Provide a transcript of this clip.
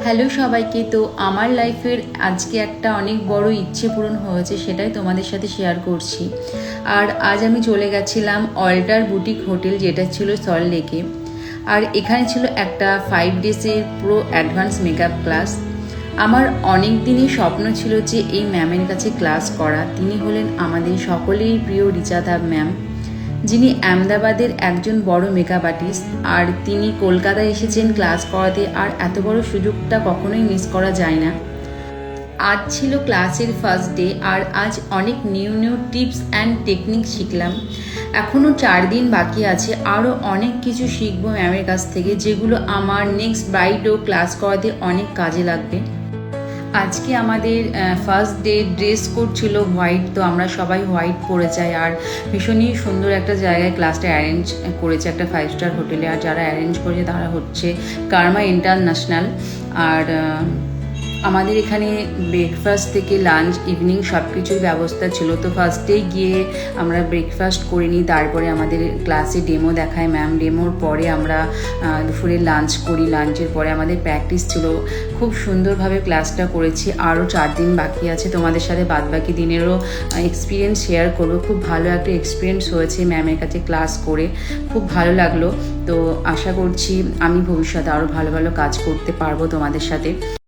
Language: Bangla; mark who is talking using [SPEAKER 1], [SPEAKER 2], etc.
[SPEAKER 1] হ্যালো সবাইকে। তো আমার লাইফের আজকে একটা অনেক বড় ইচ্ছে পূরণ হয়েছে, সেটাই তোমাদের সাথে শেয়ার করছি। আর আজ আমি চলে গেছিলাম অল্টার বুটিক হোটেল, যেটা ছিল সল্টলেকে। আর এখানে ছিল একটা 5 ডেজের পুরো অ্যাডভান্স মেকআপ ক্লাস। আমার অনেক দিনই স্বপ্ন ছিল যে এই ম্যামের কাছে ক্লাস করা। তিনি হলেন আমাদের সকলেরই প্রিয় রিচাদা ম্যাম, যিনি আহমেদাবাদের একজন বড় মেকআপ আর্টিস্ট। আর তিনি কলকাতায় এসেছেন ক্লাস করাতে, আর এত বড় সুযোগটা কখনোই মিস করা যায় না। আজ ছিল ক্লাসের ফার্স্ট ডে, আর আজ অনেক new new tips and technique শিখলাম। এখনও 4 দিন বাকি আছে, আরও অনেক কিছু শিখবো ম্যামের কাছ থেকে, যেগুলো আমার নেক্সট ব্রাইডও ক্লাস করাতে অনেক কাজে লাগবে। আজকে আমাদের ফার্স্ট ডে ড্রেস কোড ছিল হোয়াইট, তো আমরা সবাই হোয়াইট পরে যাই। আর ভীষণই সুন্দর একটা জায়গায় ক্লাসটা অ্যারেঞ্জ করেছে, একটা 5 স্টার হোটেলে। আর যারা অ্যারেঞ্জ করেছে তারা হচ্ছে কার্মা ইন্টারন্যাশনাল। আর আমাদের এখানে ব্রেকফাস্ট থেকে লাঞ্চ, ইভিনিং সব কিছুর ব্যবস্থা ছিল। তো ফার্স্টে গিয়ে আমরা ব্রেকফাস্ট করে নিই, তারপরে আমাদের ক্লাসে ডেমো দেখায় ম্যাম। ডেমোর পরে আমরা দুপুরে লাঞ্চ করি। লাঞ্চের পরে আমাদের প্র্যাকটিস ছিল। খুব সুন্দরভাবে ক্লাসটা করেছি। আরও 4 দিন বাকি আছে, তোমাদের সাথে বাদবাকি দিনেরও এক্সপিরিয়েন্স শেয়ার করবো। খুব ভালো একটা এক্সপিরিয়েন্স হয়েছে ম্যামের কাছে ক্লাস করে, খুব ভালো লাগলো। তো আশা করছি আমি ভবিষ্যতে আরও ভালো ভালো কাজ করতে পারবো তোমাদের সাথে।